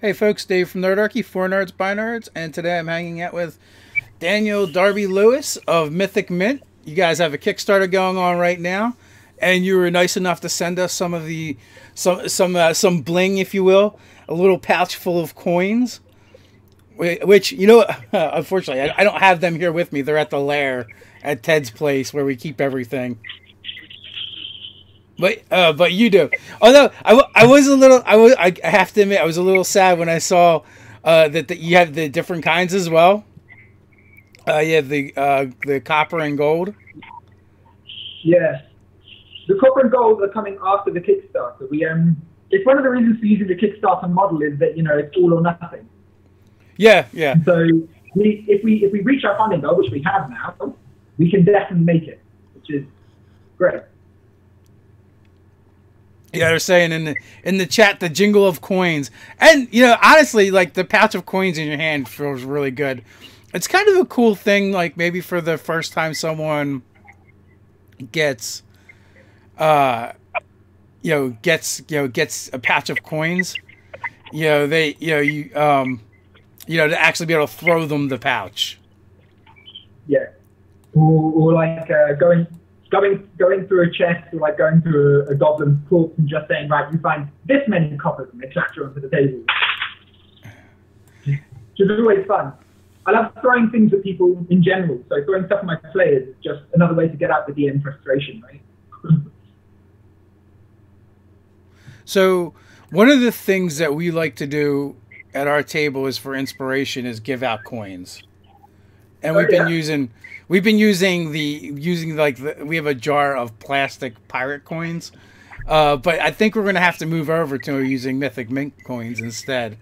Hey folks, Dave from Nerdarchy, for Nerds by Nerds, and today I'm hanging out with Daniel Darby Lewis of Mythic Mint. You guys have a Kickstarter going on right now, and you were nice enough to send us some of the some bling, if you will, a little pouch full of coins. Which unfortunately, I don't have them here with me. They're at the lair at Ted's place where we keep everything. But you do. Although I was a little, I have to admit, I was a little sad when I saw that you have the different kinds as well. You have the copper and gold. Yes, the copper and gold are coming after the Kickstarter. It's one of the reasons for using the Kickstarter model is that it's all or nothing. Yeah, yeah. So if we reach our funding goal, which we have now, we can definitely make it, which is great. Yeah, they're saying in the chat the jingle of coins, and honestly, like the pouch of coins in your hand feels really good. It's kind of a cool thing, like maybe for the first time someone gets, gets a pouch of coins. To actually be able to throw them the pouch. Yeah, or like going through a chest, or like going through a goblin's corpse and just saying, right, you find this many coppers and they clatter onto the table. Which is always fun. I love throwing things at people in general, so throwing stuff at my players is just another way to get out the DM frustration, right? So one of the things that we like to do at our table is for inspiration is give out coins. And we've been using we have a jar of plastic pirate coins. But I think we're going to have to move over to using Mythic Mint coins instead.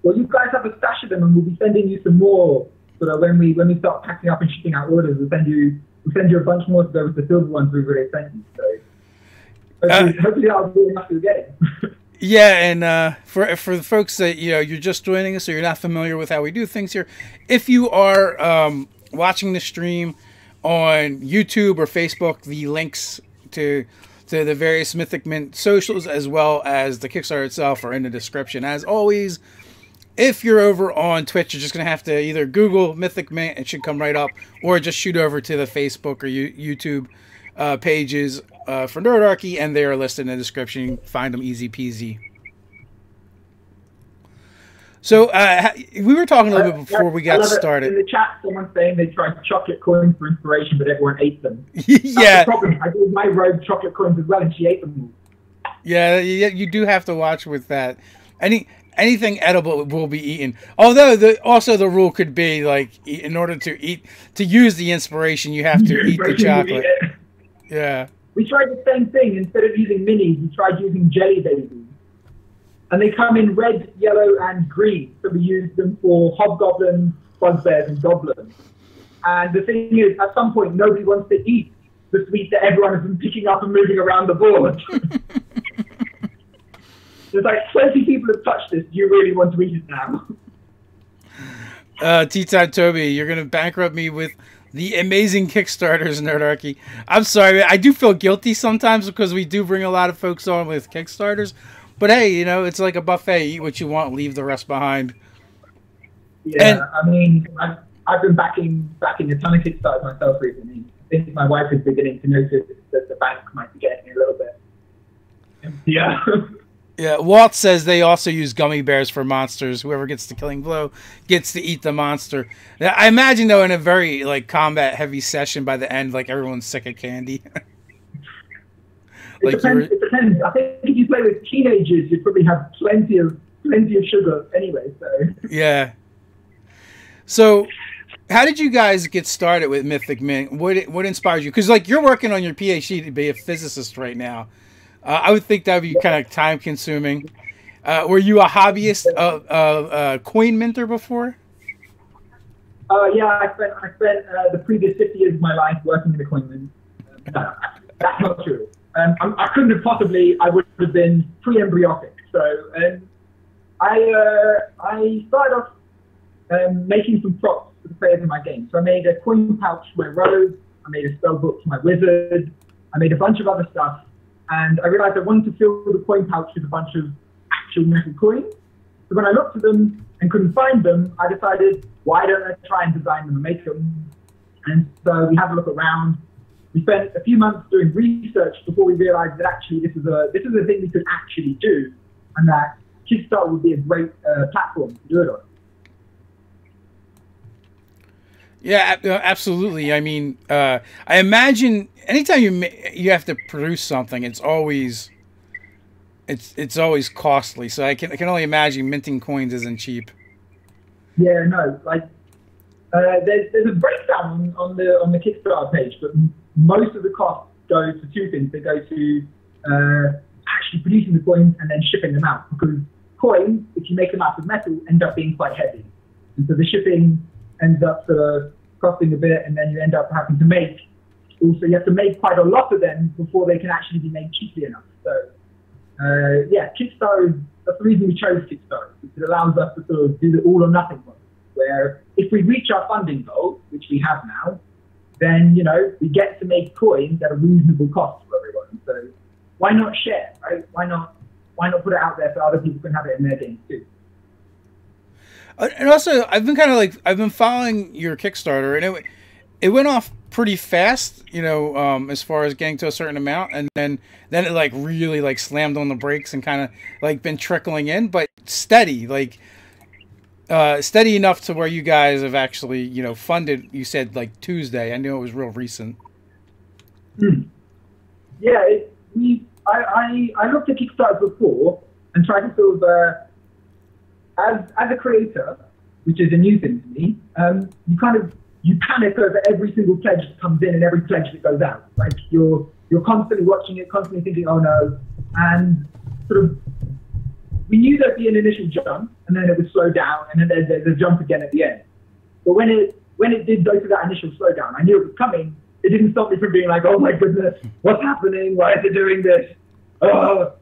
Well, you guys have a stash of them, and we'll be sending you some more. So that when we start packing up and shipping out orders, we'll send you a bunch more to go with the silver ones we've already sent you. So hopefully that'll be enough to get it. Yeah, and for the folks that you're just joining us, or you're not familiar with how we do things here, if you are watching the stream on YouTube or Facebook, the links to the various Mythic Mint socials as well as the Kickstarter itself are in the description. As always, if you're over on Twitch, you're just gonna have to either Google Mythic Mint, it should come right up, or just shoot over to the Facebook or YouTube pages for Nerdarchy, and they are listed in the description. Find them easy peasy. So we were talking a little bit before we got started. In the chat, someone's saying they tried chocolate coins for inspiration, but everyone ate them. Yeah. That's the problem. I gave my rogue chocolate coins as well, and she ate them. Yeah, you do have to watch with that. Anything edible will be eaten. Although also the rule could be like, in order to use the inspiration, you have to eat the chocolate. Yeah. We tried the same thing. Instead of using minis, we tried using jelly babies. And they come in red, yellow, and green. So we use them for hobgoblins, bugbears, and goblins. And the thing is, at some point, nobody wants to eat the sweet that everyone has been picking up and moving around the board. There's like 20 people have touched this. Do you really want to eat it now? T-Time Toby, you're going to bankrupt me with the amazing Kickstarters, Nerdarchy. I'm sorry, I do feel guilty sometimes because we do bring a lot of folks on with Kickstarters. But hey, it's like a buffet. Eat what you want, leave the rest behind. Yeah, I mean, I've been backing a ton of Kickstarters myself recently. I think my wife is beginning to notice that the bank might be getting me a little bit. Yeah. Yeah, Walt says they also use gummy bears for monsters. Whoever gets the killing blow gets to eat the monster. Now, I imagine, though, in a very combat-heavy session, by the end, everyone's sick of candy. It depends. I think if you play with teenagers, you probably have plenty of sugar anyway. So yeah. So, how did you guys get started with Mythic Mint? What inspired you? Because you're working on your PhD to be a physicist right now. I would think that would be kind of time consuming. Were you a hobbyist, coin minter before? Yeah, I spent the previous 50 years of my life working in the coin mint. That's not true. I couldn't have possibly. I would have been pre-embryonic. So I started off making some props for the players in my game. So I made a coin pouch for my rogue. I made a spell book for my wizard. I made a bunch of other stuff. And I realized I wanted to fill the coin pouch with a bunch of actual metal coins. So when I looked at them and couldn't find them, I decided, why don't I try and design them and make them? And so we had a look around. We spent a few months doing research before we realized that actually this is a thing we could actually do, and that Kickstarter would be a great platform to do it on. Yeah, absolutely. I mean, I imagine anytime you have to produce something, it's always costly. So I can only imagine minting coins isn't cheap. Yeah, no, like there's a breakdown on the Kickstarter page, but most of the costs go to two things. They go to actually producing the coins and then shipping them out, because coins, if you make them out of metal, end up being quite heavy, and so the shipping ends up costing a bit, and then you end up having to make. Also, you have to make quite a lot of them before they can actually be made cheaply enough. So, yeah, Kickstarter, that's the reason we chose Kickstarter. It allows us to sort of do the all or nothing model, where if we reach our funding goal, which we have now, then, you know, we get to make coins at a reasonable cost for everyone. So why not share, right? Why not put it out there so other people can have it in their games too? And also, I've been following your Kickstarter, and it went off pretty fast, you know, as far as getting to a certain amount, and then it like really like slammed on the brakes and kind of like been trickling in, but steady, like steady enough to where you guys have actually, you know, funded. You said like Tuesday. I knew it was real recent. Yeah, I looked at Kickstarter before and tried to sort of. As a creator, which is a new thing to me, you panic over every single pledge that comes in and every pledge that goes out. Like you're constantly watching it, constantly thinking, oh no, and sort of we knew there'd be an initial jump and then it would slow down and then there's a jump again at the end. But when it did go through that initial slowdown, I knew it was coming. It didn't stop me from being like, oh my goodness, what's happening? Why is it doing this? Oh,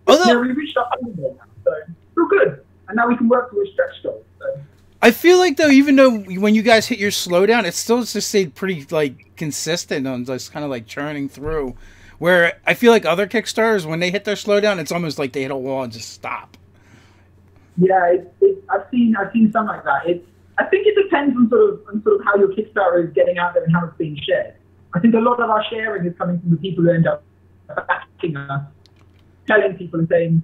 yeah, we reached our funding goal now, so we're good. And now we can work towards stretch goals. So. I feel like, though, even though when you guys hit your slowdown, it still just stayed pretty like consistent on just kind of like churning through. Where I feel like other Kickstarters, when they hit their slowdown, it's almost like they hit a wall and just stop. Yeah, I've seen some like that. I think it depends on sort of how your Kickstarter is getting out there and how it's being shared. I think a lot of our sharing is coming from the people who end up backing us, telling people and saying,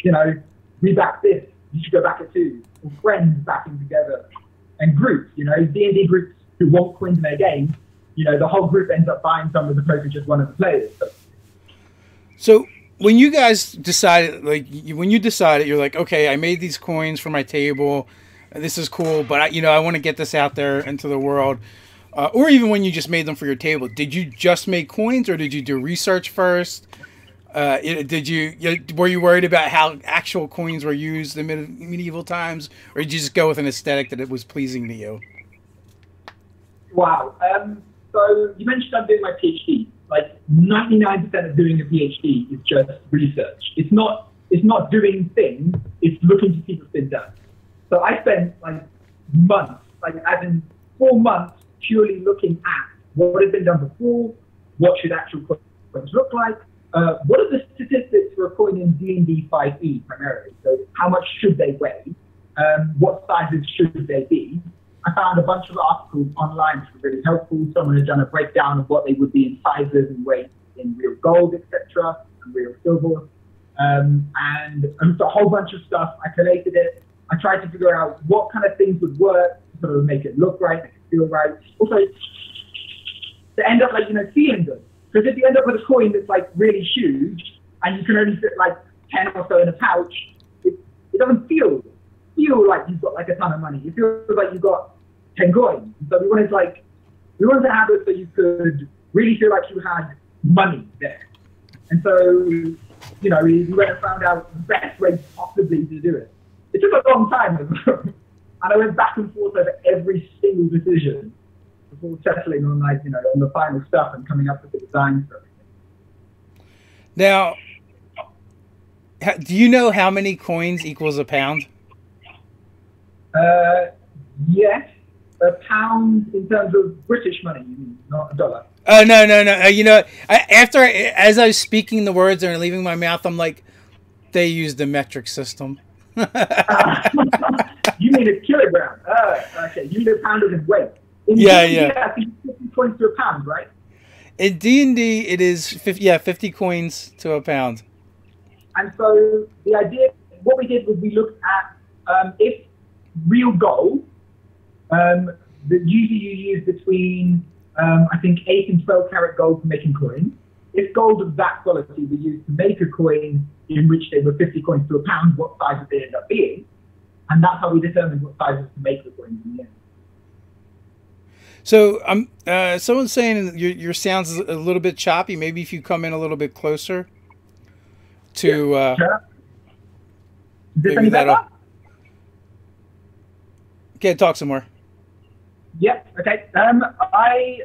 you know, we back this. You should go back at two, or friends backing together, and groups, you know, D&D groups who want coins in their game, you know, the whole group ends up buying some as opposed to just one of the players. So when you guys decided, you're like, okay, I made these coins for my table, this is cool, but I want to get this out there into the world, or even when you just made them for your table, did you just make coins, or did you do research first? Were you worried about how actual coins were used in medieval times, or did you just go with an aesthetic that it was pleasing to you? Wow. So you mentioned I'm doing my PhD. Like 99% of doing a PhD is just research. It's not doing things. It's looking to see what's been done. So I spent like months, like as in 4 months, purely looking at what had been done before, what should actual coins look like. What are the statistics for a coin in D&D 5e primarily? So how much should they weigh? What sizes should they be? I found a bunch of articles online which were really helpful. Someone had done a breakdown of what they would be in sizes and weight in real gold, etc., and real silver. And a whole bunch of stuff. I collated it. I tried to figure out what kind of things would work to sort of make it look right, make it feel right. Also, to end up like, feeling good. Because if you end up with a coin that's like really huge and you can only fit like 10 or so in a pouch, it doesn't feel like you've got like a ton of money. It feels like you've got 10 coins. So we wanted to have it so you could really feel like you had money there. And so, we went and found out the best way possibly to do it. It took a long time as well. And I went back and forth over every single decision before settling on on the final stuff and coming up with the design for everything. Now, do you know how many coins equals a pound? Yes. A pound in terms of British money, you mean, not a dollar. Oh, no. As I was speaking the words and leaving my mouth, I'm like, they use the metric system. You mean a kilogram? Okay. You mean a pound of his weight? Yeah. I think it's 50 coins to a pound, right? In D&D, it is 50 coins to a pound. And so the idea, what we did was we looked at if real gold, that usually you use between, I think, 8 and 12 karat gold for making coins. If gold of that quality were used to make a coin in which they were 50 coins to a pound, what size would they end up being? And that's how we determined what sizes to make the coins in the end. So someone's saying your sounds is a little bit choppy. Maybe if you come in a little bit closer to Sure. Is this maybe any that'll. better? Okay, talk some more. Yep. Okay. I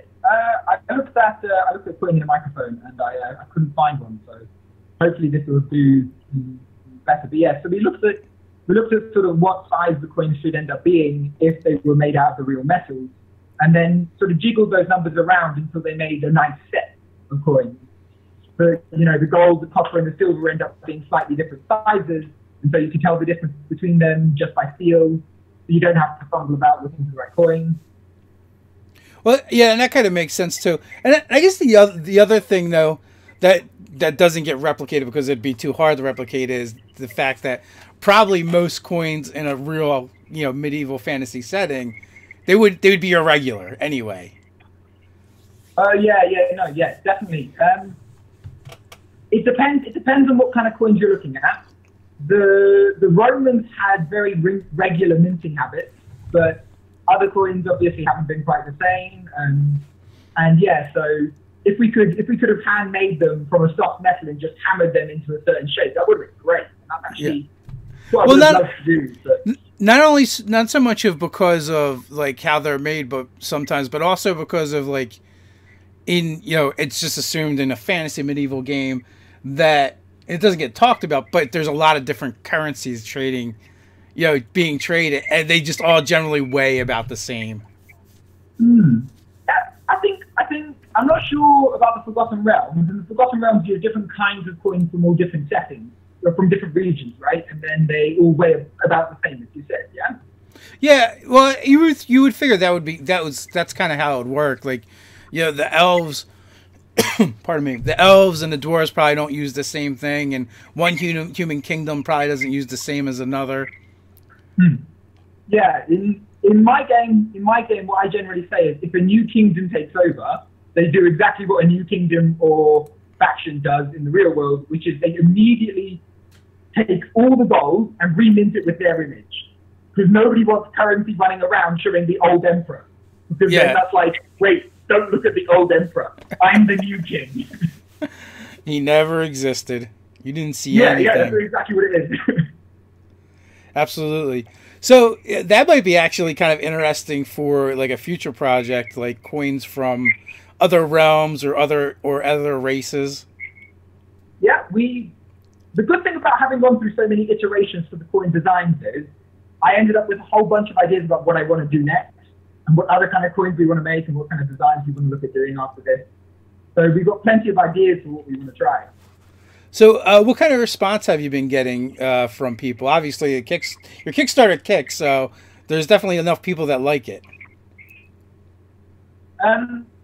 looked at putting in a microphone and I couldn't find one, so hopefully this will do better. But yeah, so we looked at sort of what size the coins should end up being if they were made out of the real metals, and then sort of jiggled those numbers around until they made a nice set of coins. But the gold, the copper, and the silver end up being slightly different sizes, and so you can tell the difference between them just by feel. So you don't have to fumble about looking for the right coin. Well, yeah, and that kind of makes sense too. And I guess the other thing though that doesn't get replicated because it'd be too hard to replicate is the fact that probably most coins in a real medieval fantasy setting they would be irregular anyway. Yeah, definitely. It depends on what kind of coins you're looking at. The Romans had very regular minting habits, but other coins obviously haven't been quite the same. And yeah, so if we could have handmade them from a soft metal and just hammered them into a certain shape, that would have been great. And that's actually what I would love to do. But not so much of because of like how they're made, but also because of like it's just assumed in a fantasy medieval game that it doesn't get talked about, but there's a lot of different currencies being traded, and they just all generally weigh about the same. I think I'm not sure about the Forgotten Realms. In the Forgotten Realms, you have different kinds of coins from all different settings, or from different regions, right? And then they all weigh about the same, as you said, yeah. Yeah, well, you would figure that's kind of how it would work. Like, the elves. Pardon me. The elves and the dwarves probably don't use the same thing, and one human kingdom probably doesn't use the same as another. Yeah, in my game, what I generally say is, if a new kingdom takes over, they do exactly what a new kingdom or faction does in the real world, which is they immediately take all the gold and remint it with their image, because nobody wants currency running around showing the old emperor, because then that's like, wait. Don't look at the old emperor. I'm the new king. He never existed. You didn't see anything. Yeah, that's exactly what it is. Absolutely. So that might be actually kind of interesting for like a future project, like coins from other realms or other races. Yeah, the good thing about having gone through so many iterations for the coin designs is I ended up with a whole bunch of ideas about what I want to do next, and what other kind of coins we want to make, and what kind of designs we want to look at doing after this. So we've got plenty of ideas for what we want to try. So what kind of response have you been getting from people? Obviously, your Kickstarter kicks, so there's definitely enough people that like it.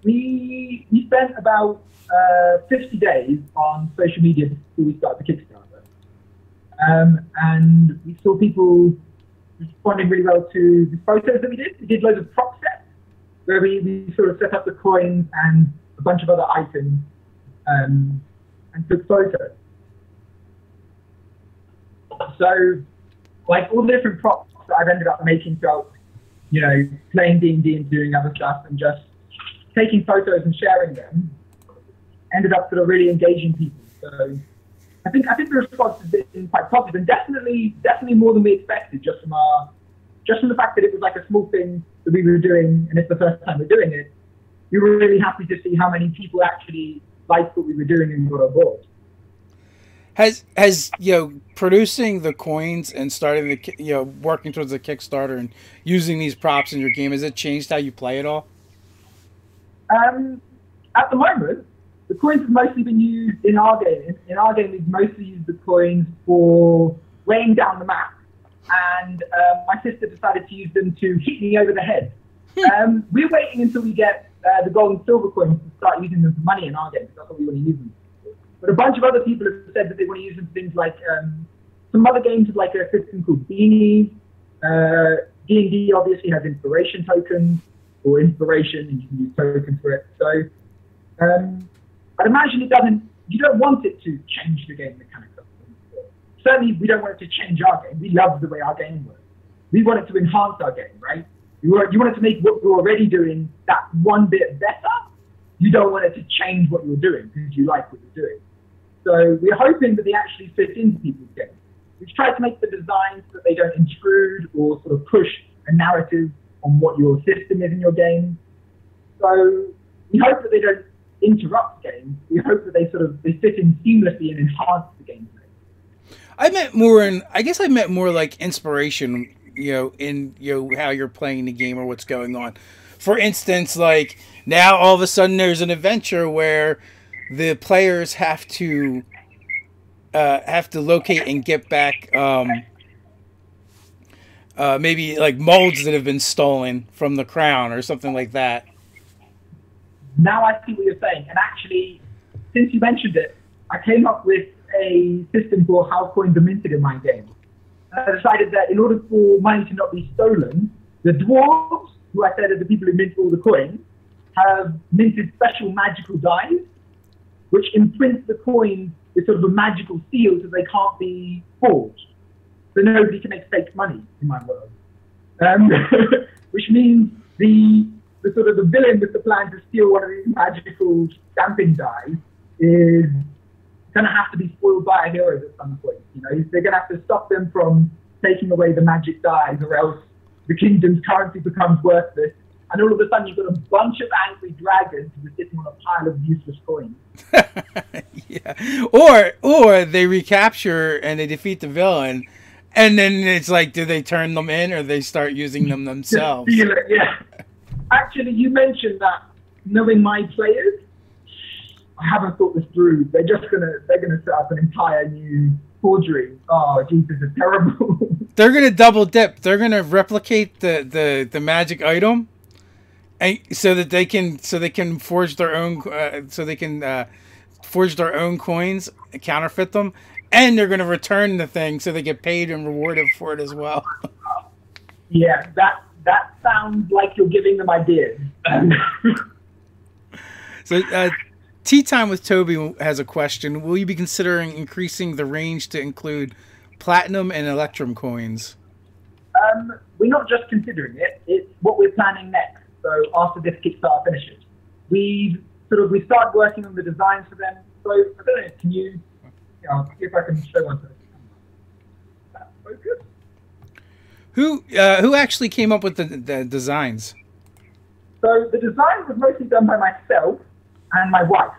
We spent about 50 days on social media before we started the Kickstarter. And we saw people responding really well to the photos that we did. We did loads of prop sets where we sort of set up the coins and a bunch of other items and took photos. So, like, all the different props that I've ended up making throughout, playing D&D and doing other stuff and just taking photos and sharing them ended up sort of really engaging people. So I think the response has been quite positive, and definitely more than we expected, just from the fact that it was like a small thing that we were doing, and it's the first time we're doing it. We were really happy to see how many people actually liked what we were doing and got on board. Has producing the coins and starting the working towards the Kickstarter and using these props in your game, has it changed how you play at all? At the moment, the coins have mostly been used in our game. In our game, we've mostly used the coins for weighing down the map. and my sister decided to use them to hit me over the head. We're waiting until we get the gold and silver coins to start using them for money in our game, because that's what we want to use them for. But a bunch of other people have said that they want to use them for things like some other games with like a system called beanies. D&D obviously has inspiration tokens, or inspiration, and you can use tokens for it. So I'd imagine you don't want it to change the game mechanics. Certainly, we don't want it to change our game. We love the way our game works. We want it to enhance our game, right? You want it to make what you're already doing that one bit better. You don't want it to change what you're doing because you like what you're doing. So we're hoping that they actually fit into people's games. We've tried to make the designs so that they don't intrude or sort of push a narrative on what your system is in your game. So we hope that they don't interrupt games. We hope that they fit in seamlessly and enhance the gameplay. I guess I meant more like inspiration, in how you're playing the game or what's going on. For instance, like now all of a sudden there's an adventure where the players have to locate and get back maybe like molds that have been stolen from the crown or something like that. Now I see what you're saying, and actually, since you mentioned it, I came up with a system for how coins are minted in my game. I decided that in order for money to not be stolen, the dwarves, who I said are the people who mint all the coins, have minted special magical dies, which imprints the coins with sort of a magical seal so they can't be forged. So nobody can make fake money in my world. Which means the villain with the plan to steal one of these magical stamping dies is going to have to be spoiled by our heroes at some point. They're going to have to stop them from taking away the magic dies, or else the kingdom's currency becomes worthless. And all of a sudden, you've got a bunch of angry dragons who are sitting on a pile of useless coins. Yeah, or they recapture and they defeat the villain, and then it's like, do they turn them in or they start using them themselves? Yeah. Actually, you mentioned that knowing my players, I haven't thought this through. They're gonna set up an entire new forgery. Oh, Jesus, it's terrible. They're gonna double dip. They're gonna replicate the magic item, and so they can forge their own forge their own coins, counterfeit them, and they're gonna return the thing so they get paid and rewarded for it as well. Yeah, that sounds like you're giving them ideas. So, Tea Time with Toby has a question. Will you be considering increasing the range to include platinum and electrum coins? We're not just considering it. It's what we're planning next. So after this Kickstarter finishes, we started working on the designs for them. So I don't know, can you see if I can show one to the camera. That's focus. Who actually came up with the designs? So the design was mostly done by myself and my wife.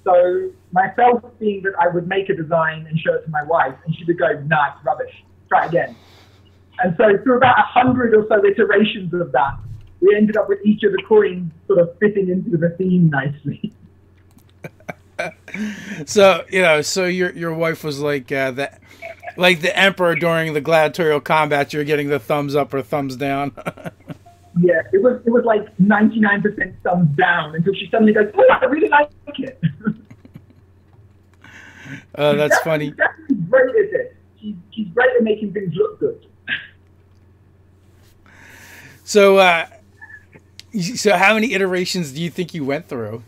So myself being that I would make a design and show it to my wife, and she would go, "Nah, it's rubbish. Try again." And so through about 100 or so iterations of that, we ended up with each of the coins sort of fitting into the theme nicely. So your wife was like the emperor during the gladiatorial combat. You're getting the thumbs up or thumbs down. Yeah, it was like 99% thumbs down until she suddenly goes, "Oh, I really like it." That's funny. She's definitely great at it. She's great at making things look good. So how many iterations do you think you went through?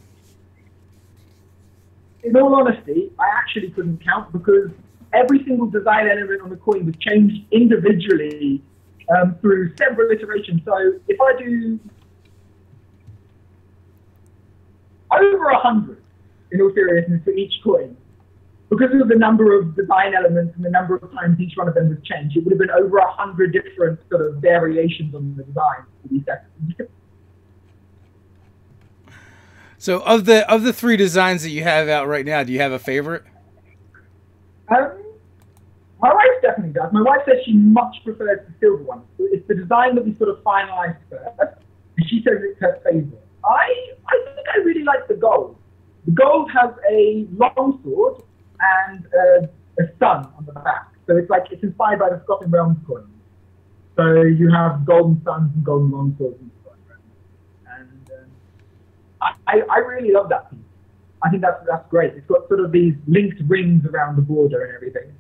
In all honesty, I actually couldn't count because every single design element on the coin was changed individually through several iterations. So if I do over 100, in all seriousness, for each coin, because of the number of design elements and the number of times each one of them was changed, it would have been over 100 different sort of variations on the design for these sections. So of the three designs that you have out right now, do you have a favorite? My wife definitely does. My wife says she much prefers the silver one. It's the design that we sort of finalized first, and she says it's her favorite. I think I really like the gold. The gold has a long sword and a sun on the back. So it's inspired by the Scotland Realms coin. So you have golden suns and golden longswords and stuff like that. And I really love that piece. I think that's great. It's got sort of these linked rings around the border and everything.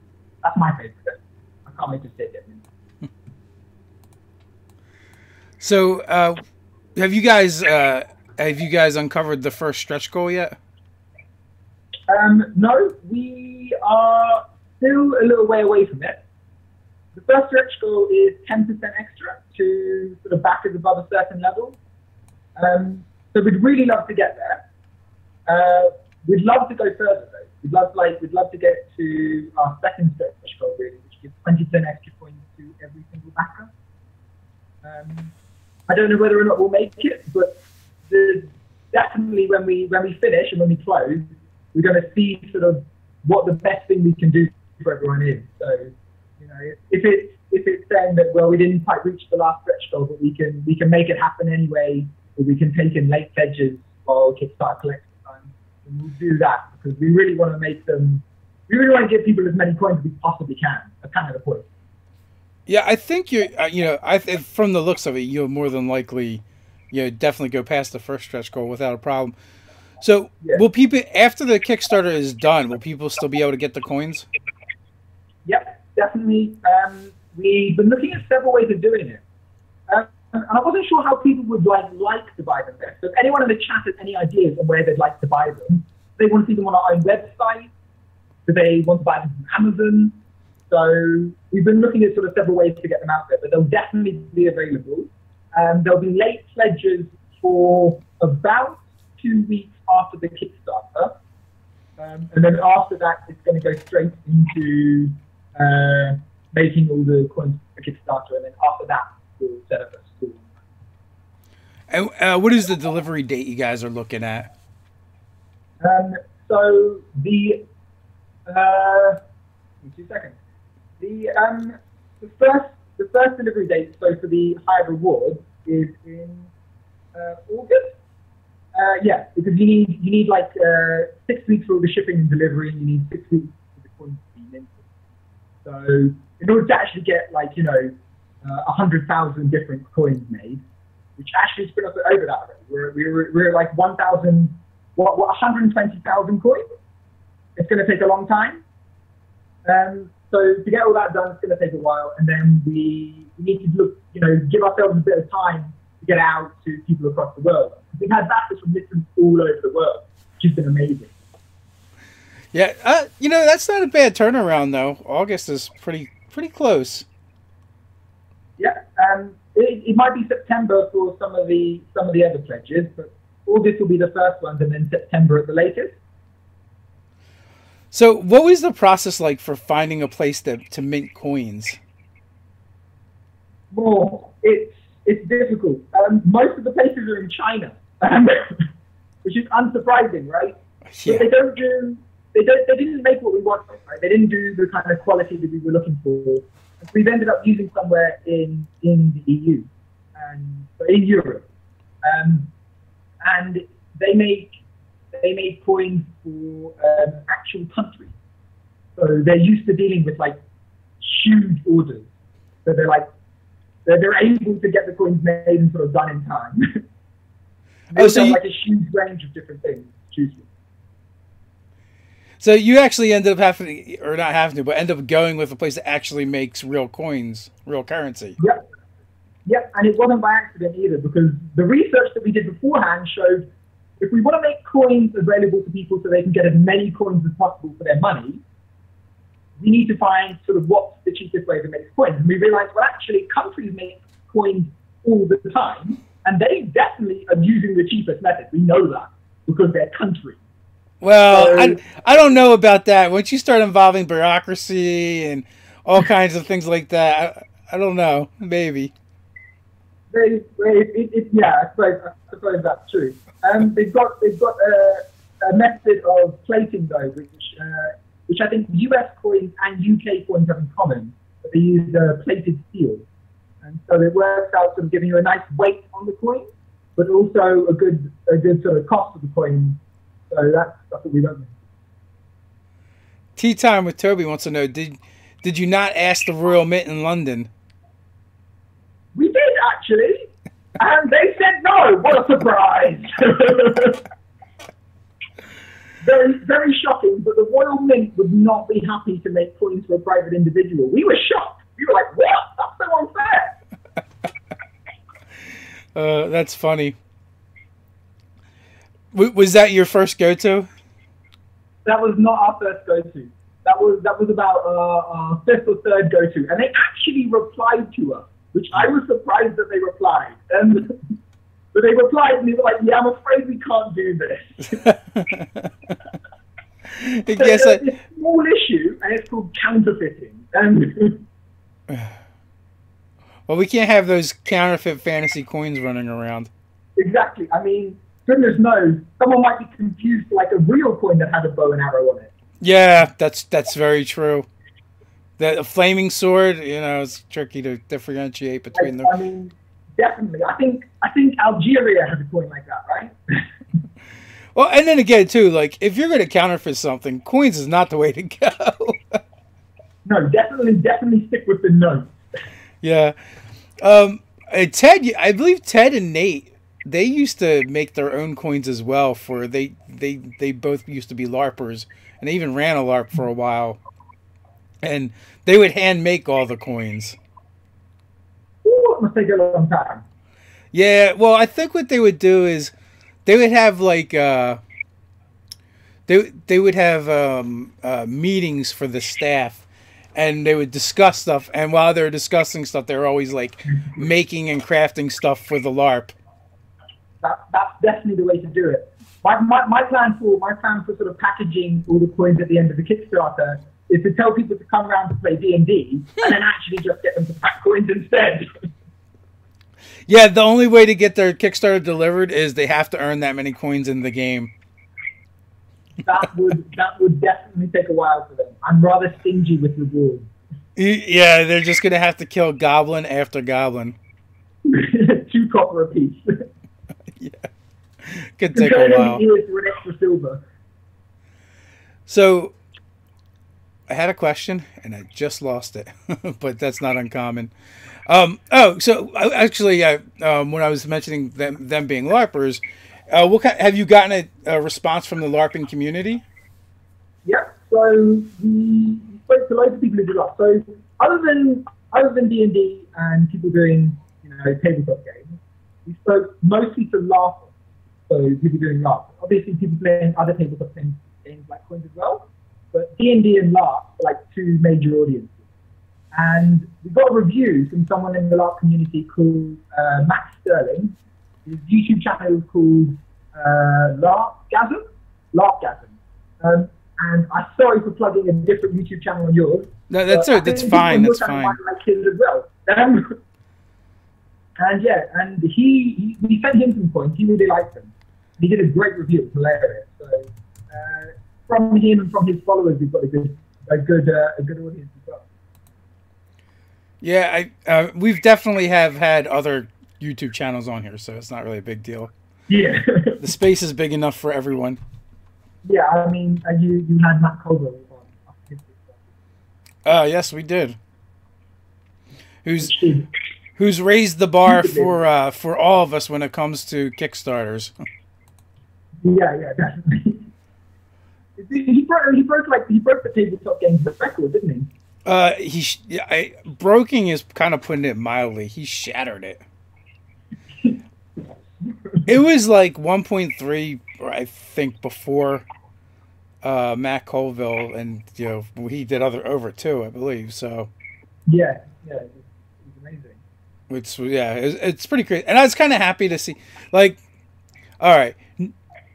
That's my favorite. I can't wait to see it. So, have you guys uncovered the first stretch goal yet? No, we are still a little way away from it. The first stretch goal is 10% extra to sort of back us above a certain level. So we'd really love to get there. We'd love to go further though. We'd love to get to our second stretch goal really, which gives 20% extra points to every single backer. I don't know whether or not we'll make it, but definitely when we finish and when we close, we're going to see sort of what the best thing we can do for everyone is. So, you know, if it's saying that well we didn't quite reach the last stretch goal, but we can make it happen anyway, or we can take in late pledges while Kickstarter collects time, and we'll do that because we really want to make them. We really want to give people as many coins as we possibly can. That's kind of the point. Yeah, I think you're. From the looks of it, you'll more than likely, definitely go past the first stretch goal without a problem. So, yeah. Will people after the Kickstarter is done? Will people still be able to get the coins? Yep, definitely. We've been looking at several ways of doing it, and I wasn't sure how people would like to buy them best. So, if anyone in the chat has any ideas on where they'd like to buy them, do they want to see them on our own website? Do they want to buy them from Amazon? So we've been looking at sort of several ways to get them out there, but they'll definitely be available. There'll be late pledges for about 2 weeks after the Kickstarter. And then after that, it's going to go straight into making all the coins for Kickstarter. And then after that, we'll set up a school. And what is the delivery date you guys are looking at? So the 2 seconds. The first delivery date, so for the higher reward, is in August. Yeah, because you need like 6 weeks for all the shipping and delivery, and you need 6 weeks for the coins to be minted. So in order to actually get 100,000 different coins made, which actually is pretty much over that already. We're like 120,000 coins. It's going to take a long time. So to get all that done, it's going to take a while, and then we need to give ourselves a bit of time to get out to people across the world. We've had backers from listeners all over the world, which has been amazing. Yeah, that's not a bad turnaround though. August is pretty close. Yeah, it might be September for some of the other pledges, but August will be the first ones, and then September at the latest. So what was the process like for finding a place to mint coins? Well, it's difficult. Most of the places are in China, which is unsurprising, right? Yeah. But they didn't make what we wanted, right? They didn't do the kind of quality that we were looking for. We've ended up using somewhere in the EU and in Europe, and they make coins for actual countries. So they're used to dealing with huge orders. So they're able to get the coins made and sort of done in time. So a huge range of different things to choose from. So you actually ended up end up going with a place that actually makes real coins, real currency. Yep, and it wasn't by accident either, because the research that we did beforehand showed if we want to make coins available to people so they can get as many coins as possible for their money, we need to find sort of what's the cheapest way to make coins. And we realized, well, actually, countries make coins all the time, and they definitely are using the cheapest method. We know that because they're countries. Well, I don't know about that. Once you start involving bureaucracy and all kinds of things like that, I don't know. Maybe. I suppose that's true. They've got a method of plating though, which I think US coins and UK coins have in common. But they use plated steel, and so it works out sort of giving you a nice weight on the coin, but also a good sort of cost of the coin. So that's what we don't. Tea Time with Toby wants to know: Did you not ask the Royal Mint in London? actually. And they said no. What a surprise. Very, very shocking, but the Royal Mint would not be happy to make coins for a private individual. We were shocked. We were like, what? That's so unfair. That's funny. Was that your first go-to? That was not our first go-to. That was about our fifth or third go-to. And they actually replied to us, which I was surprised that they replied. But they replied and they were like, yeah, I'm afraid we can't do this. It's a small issue, and it's called counterfeiting. Well, we can't have those counterfeit fantasy coins running around. Exactly. I mean, goodness knows, someone might be confused for like a real coin that had a bow and arrow on it. Yeah, that's very true. The flaming sword, it's tricky to differentiate between them. I mean, definitely. I think Algeria has a coin like that, right? Well, and then again, too, like, if you're going to counterfeit something, coins is not the way to go. No, definitely stick with the notes. Yeah. Ted, I believe Ted and Nate, they used to make their own coins as well. They both used to be LARPers, and they even ran a LARP for a while. And they would hand make all the coins. Ooh, it must take a long time. Yeah, well, I think what they would do is they would have like they would have meetings for the staff, and they would discuss stuff. And while they were discussing stuff, they were always like making and crafting stuff for the LARP. That's definitely the way to do it. My plan for sort of packaging all the coins at the end of the Kickstarter is to tell people to come around to play D&D and then actually just get them to pack coins instead. Yeah, the only way to get their Kickstarter delivered is they have to earn that many coins in the game. That would definitely take a while for them. I'm rather stingy with rewards. Yeah, they're just going to have to kill goblin after goblin. 2 copper apiece. Yeah. Could take a while. For an extra silver. So, I had a question, and I just lost it. But that's not uncommon. When I was mentioning them being LARPers, have you gotten a response from the LARPing community? Yeah, so we spoke to loads of people who do LARP. So other than D&D and people doing tabletop games, we spoke mostly to LARP. So people doing LARP. Obviously, people playing other tabletop games like Coins as well. But D&D and LARP are like 2 major audiences. And we got a review from someone in the LARP community called Max Sterling. His YouTube channel is called LARPgasm. And I'm sorry for plugging a different YouTube channel on yours. No, that's fine. That's fine. Like his as well. And we sent him some points. He really liked them. He did a great review. It was hilarious. So from him and from his followers, we've got a good audience as well. Yeah, we've definitely have had other YouTube channels on here, so it's not really a big deal. Yeah. The space is big enough for everyone. Yeah, I mean, you had Matt Colville on. Yes, we did. Who's raised the bar for all of us when it comes to Kickstarters. Yeah, definitely. He broke the tabletop games record, didn't he? Broking is kind of putting it mildly. He shattered it. It was like 1.3, I think, before Matt Colville, and he did over 2, I believe. So yeah, it's amazing. It's pretty crazy, and I was kind of happy to see. Like, all right,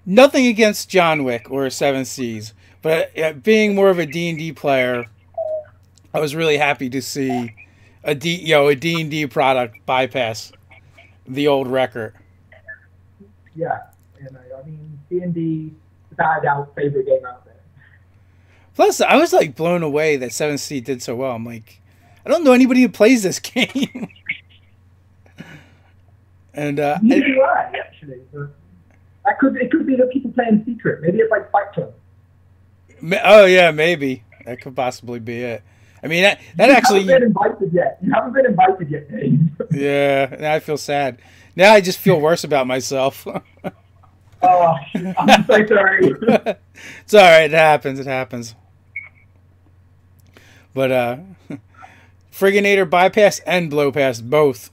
nothing against John Wick or Seven Seas, but being more of a D&D player, I was really happy to see a D&D product bypass the old record. Yeah, I mean, D&D, without a doubt, favorite game out there. Plus, I was like blown away that 7C did so well. I'm like, I don't know anybody who plays this game. And neither do I, actually. It could be that people play in secret. Maybe it's like Fight Club. Oh yeah, maybe that could possibly be it. I mean, that actually. You haven't been invited yet. You haven't been invited yet, Dave. Yeah, now I feel sad. Now I just feel worse about myself. Oh, I'm so sorry. It's all right. It happens. It happens. But Frigginator bypass and blow past both.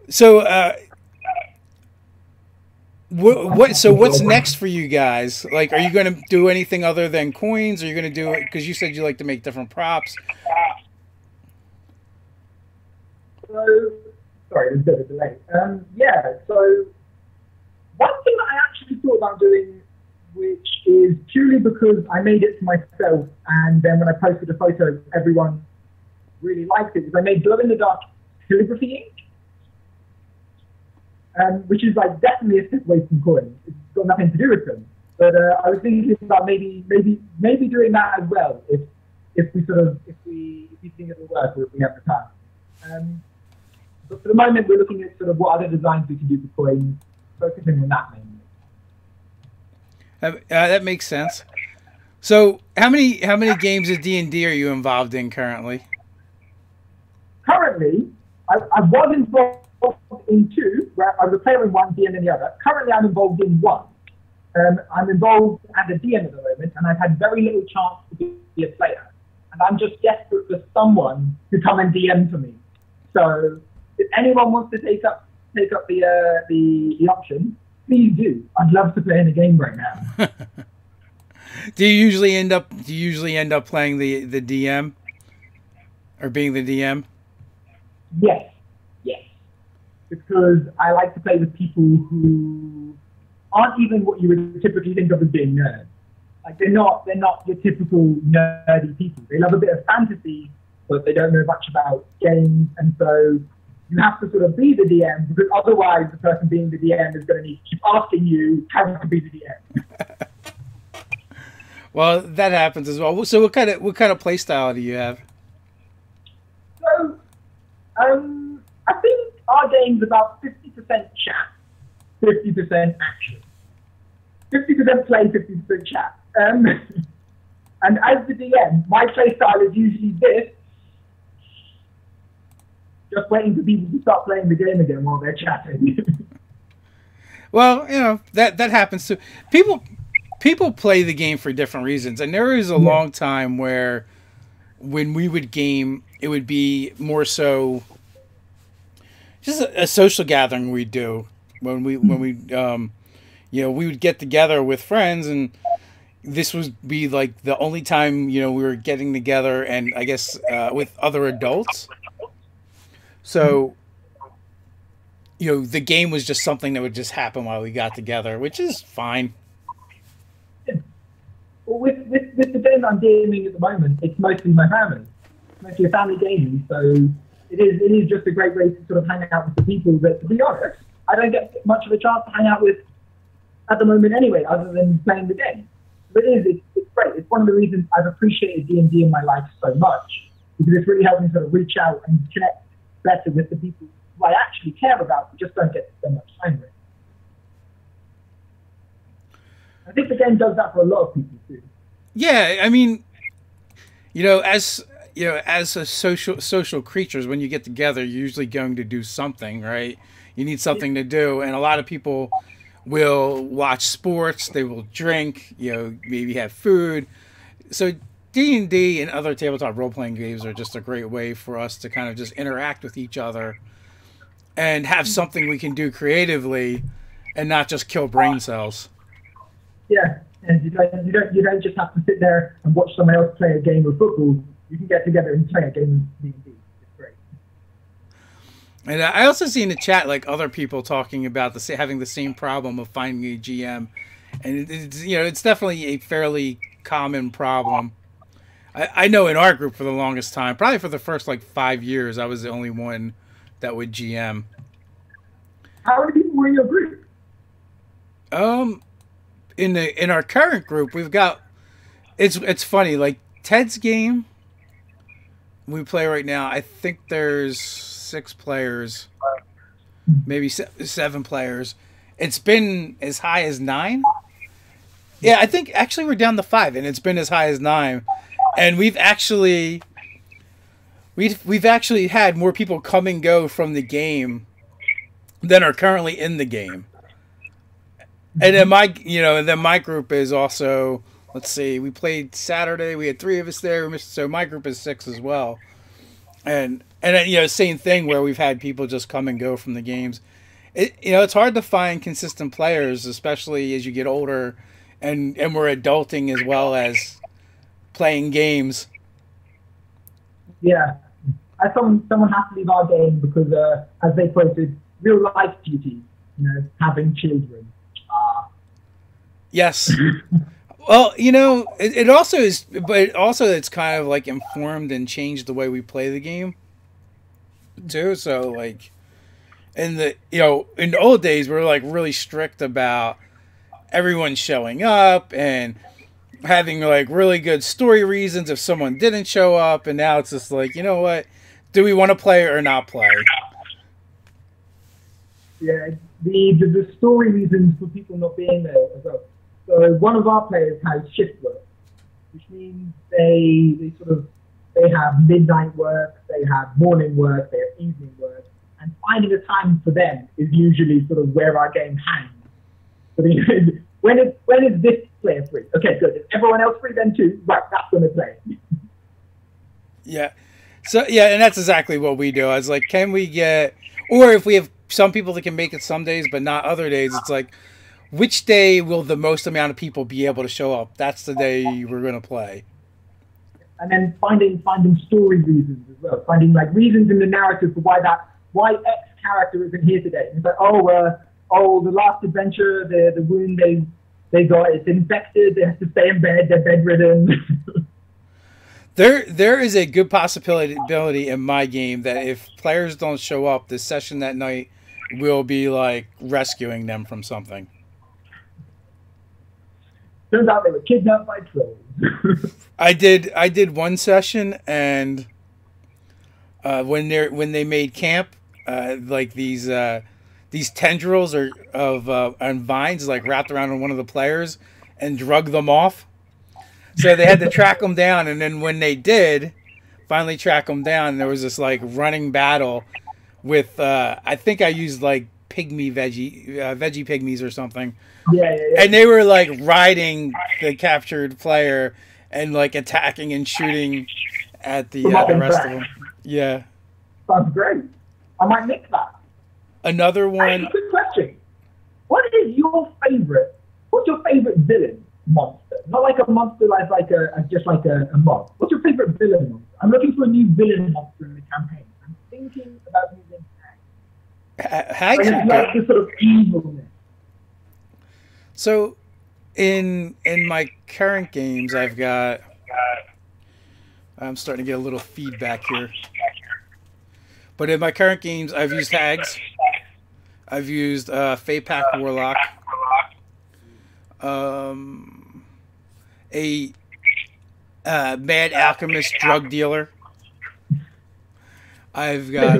So So what's next for you guys? Like, are you going to do anything other than coins? Are you going to do it because you said you like to make different props? So, sorry, there's a bit of a delay. Yeah, so one thing that I actually thought about doing, which is purely because I made it for myself, and then when I posted a photo, everyone really liked it, is I made glow-in-the-dark calligraphy ink, which is like definitely a step away from coins. It's got nothing to do with them. But I was thinking about maybe doing that as well, if we think it'll work, or if we have the time. But for the moment, we're looking at sort of what other designs we can do for coins, focusing on that mainly. That makes sense. So, how many games of D&D are you involved in currently? Currently, I was involved in two, where I was a player in one, DM in the other. Currently, I'm involved in one. I'm involved as a DM at the moment, and I've had very little chance to be a player. And I'm just desperate for someone to come and DM for me. So, if anyone wants to take up the option, please do. I'd love to play in a game right now. Do you usually end up playing the DM or being the DM? Yes, because I like to play with people who aren't even what you would typically think of as being nerds. Like they're not your typical nerdy people. They love a bit of fantasy, but they don't know much about games, and so you have to sort of be the DM, because otherwise the person being the DM is going to need to keep asking you how to be the DM. Well, that happens as well. So what kind of play style do you have? So, I think our game's about 50% chat, 50% action. 50% play, 50% chat. And as the DM, my play style is usually this, just waiting for people to start playing the game again while they're chatting. Well, you know, that happens too. People play the game for different reasons, and there is a long time where when we would game, it would be more so just a social gathering we'd do when we you know, we would get together with friends, and this would be like the only time, you know, we were getting together, and I guess with other adults. So, you know, the game was just something that would just happen while we got together, which is fine. Well, with the game I'm gaming at the moment, it's mostly my family. It's mostly a family gaming, so it is just a great way to sort of hang out with the people that, to be honest, I don't get much of a chance to hang out with at the moment anyway, other than playing the game. But it's great. It's one of the reasons I've appreciated D&D in my life so much, because it's really helped me sort of reach out and connect better with the people who I actually care about, but just don't get to spend much time with. I think the game does that for a lot of people too. Yeah, I mean, as a social creatures, when you get together, you're usually going to do something, right? You need something to do, and a lot of people will watch sports, they will drink, maybe have food. So D&D and other tabletop role-playing games are just a great way for us to kind of just interact with each other and have something we can do creatively and not just kill brain cells. Yeah, and you don't just have to sit there and watch someone else play a game of football. You can get together and play a game of D&D. It's great. And I also see in the chat like other people talking about having the same problem of finding a GM, and it's definitely a fairly common problem. I know in our group for the longest time, probably for the first 5 years, I was the only one that would GM. How many people were in your group? In our current group, we've got it's funny, like Ted's game we play right now, I think there's 6 players, maybe 7 players. It's been as high as 9. Yeah, I think actually we're down to 5, and it's been as high as 9. And we've actually had more people come and go from the game than are currently in the game. And then my group is also, let's see, we played Saturday, we had 3 of us there, so my group is 6 as well. And same thing where we've had people just come and go from the games. It's hard to find consistent players, especially as you get older and we're adulting as well as playing games. Yeah. Someone has to leave our game because, as they put it, real life duties, having children. Yes. Well, it also is, but also it's kind of like informed and changed the way we play the game too. So like in the old days, we were like really strict about everyone showing up and having like really good story reasons if someone didn't show up. And now it's just like, you know what? Do we want to play or not play? Yeah, the story reasons for people not being there as well. So one of our players has shift work, which means they have midnight work, they have morning work, they have evening work, and finding a time for them is usually sort of where our game hangs. So when is this player free? Okay, good. Is everyone else free then too? Right, that's when they play. Yeah. So yeah, and that's exactly what we do. I was like, can we get, or if we have some people that can make it some days but not other days, it's like, which day will the most amount of people be able to show up? That's the day we're going to play. And then finding story reasons as well. Finding like reasons in the narrative for why X character isn't here today. It's like, the last adventure, the wound they got, it's infected, they have to stay in bed, they're bedridden. There is a good possibility in my game that if players don't show up, this session that night will be like rescuing them from something. Turns out they were kidnapped by trolls. I did one session, and when they made camp, like these tendrils on vines like wrapped around one of the players and drug them off. So they had to track them down, and then when they did finally track them down, there was this like running battle with I think I used like veggie pygmies or something. Yeah. And they were like riding the captured player and like attacking and shooting at the rest of them. Yeah. Sounds great. I might mix that. Another one. Hey, good question. What's your favorite villain monster? Not like a monster like a mob. What's your favorite villain monster? I'm looking for a new villain monster in the campaign. I'm thinking about using hags. Hags are like this sort of evilness. So, in my current games, I'm starting to get a little feedback here. But in my current games, I've used hags. I've used Fey Pack Warlock. A mad alchemist drug dealer. I've got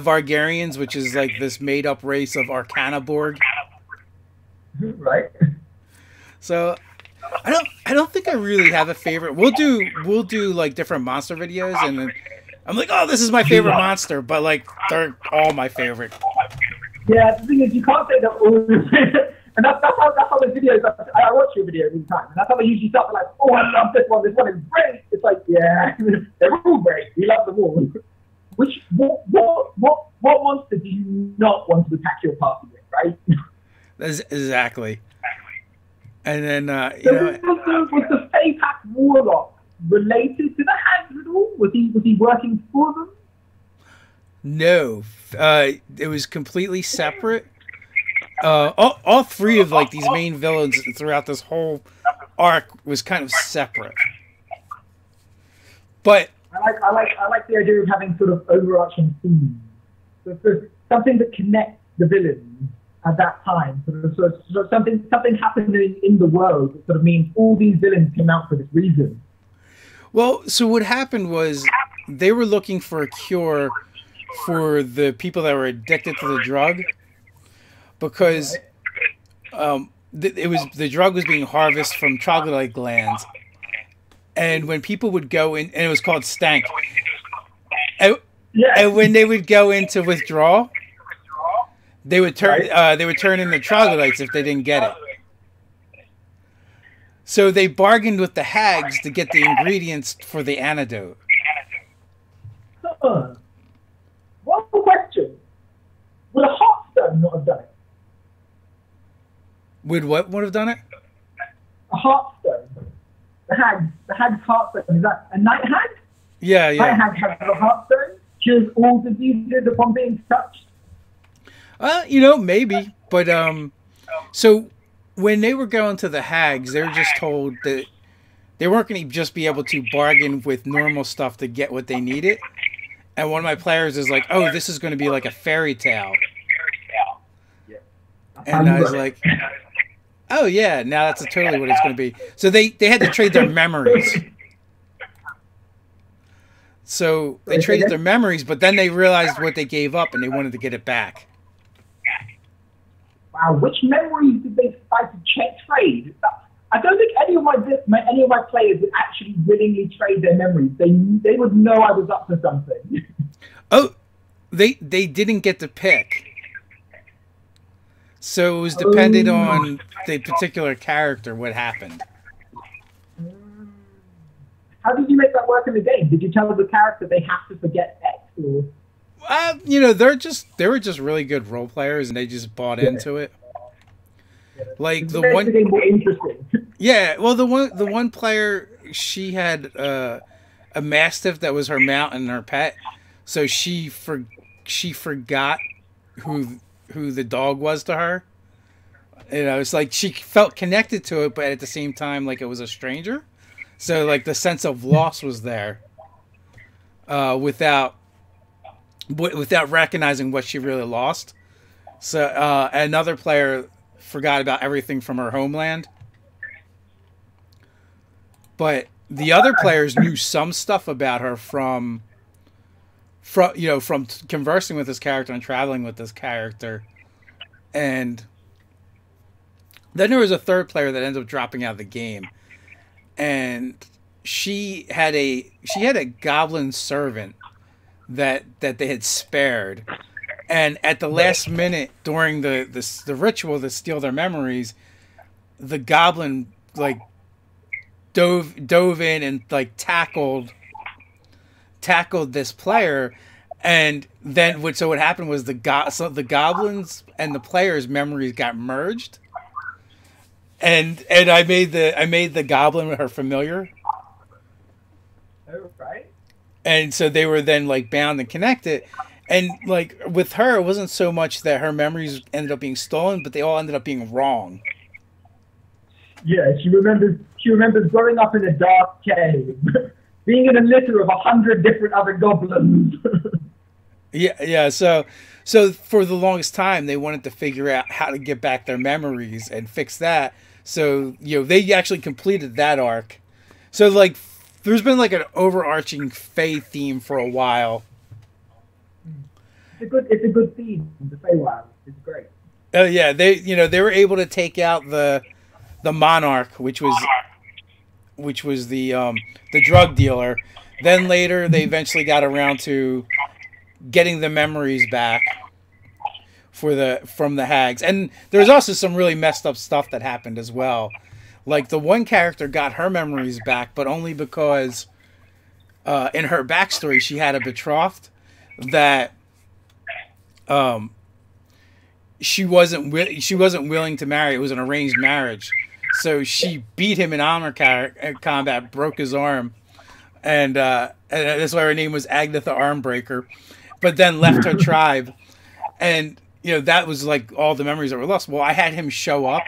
Vargarians, which is like this made up race of Arcanaborg. Right. So I don't think I really have a favorite. We'll do like different monster videos, and then I'm like, oh, this is my favorite monster, but like they're all my favorite. Yeah, the thing is, you can't say that all. And that's how the videos. I watch your videos all the time, and that's how they usually start. Like, oh, I love this one. This one is great. It's like, yeah, they're all great. We love them all. What monster do you not want to attack your party with, right? That's exactly. And then was the Fey Pack Warlock related to the hags at all? Was he working for them? No, it was completely separate. All 3 of like these main villains throughout this whole arc was kind of separate. But I like the idea of having sort of overarching themes. So something that connects the villains at that time. So something happening in the world that sort of means all these villains came out for this reason. Well, so what happened was they were looking for a cure for the people that were addicted to the drug, because the drug was being harvested from troglodyte glands, And when people would go in, and it was called stank. And, Yeah. and when they would go into withdrawal, they would turn into troglodytes if they didn't get it. So they bargained with the hags to get the ingredients for the antidote. Huh. One question. Would a heartstone not have done it? Would what would have done it? A heartstone. The hag's heartstone. Is that a night hag? Yeah, Night yeah. hag has a heartstone. Cures all diseases upon being touched. Maybe. But, so when they were going to the hags, they were just told that they weren't going to just be able to bargain with normal stuff to get what they needed. And one of my players is like, oh, this is going to be like a fairy tale. Yeah. And I was like, oh, yeah, now that's totally what it's going to be. So they had to trade their memories. So they traded their memories, but then they realized what they gave up and they wanted to get it back. Wow, which memories did they decide to trade? I don't think any of my players would actually willingly trade their memories. They would know I was up to something. Oh, they didn't get to pick. So it was dependent on the particular character what happened. How did you make that work in the game? Did you tell the character they have to forget X? Or? They were just really good role players, and they just bought into it. Yeah. Like the makes one, the game more interesting. yeah. Well, the one player, she had a mastiff that was her mount and her pet, so she forgot who the dog was to her. It's like she felt connected to it, but at the same time, like it was a stranger. So like the sense of loss was there, without recognizing what she really lost. So another player forgot about everything from her homeland, but the other players knew some stuff about her from conversing with this character and traveling with this character. And then there was a third player that ended up dropping out of the game, and she had a goblin servant that they had spared. And at the last minute during the ritual to steal their memories, the goblin like dove in and like tackled this player, and then what happened was the goblins and the players' memories got merged, and I made the goblin her familiar. Oh, right. And so they were then like bound and connected. And like with her, it wasn't so much that her memories ended up being stolen, but they all ended up being wrong. Yeah, she remembers growing up in a dark cave, being in a litter of 100 different other goblins. Yeah. So for the longest time, they wanted to figure out how to get back their memories and fix that. So they actually completed that arc. So like, there's been like an overarching Fae theme for a while. It's a good theme. The Feywild. It's great. Oh yeah, they were able to take out the monarch, which was the drug dealer. Then later they eventually got around to getting the memories back from the hags. And there's also some really messed up stuff that happened as well. Like the one character got her memories back, but only because in her backstory she had a betrothed that she wasn't willing to marry. It was an arranged marriage, so she beat him in honor combat, broke his arm, and that's why her name was Agnetha Armbreaker. But then left her tribe, and that was like all the memories that were lost. Well, I had him show up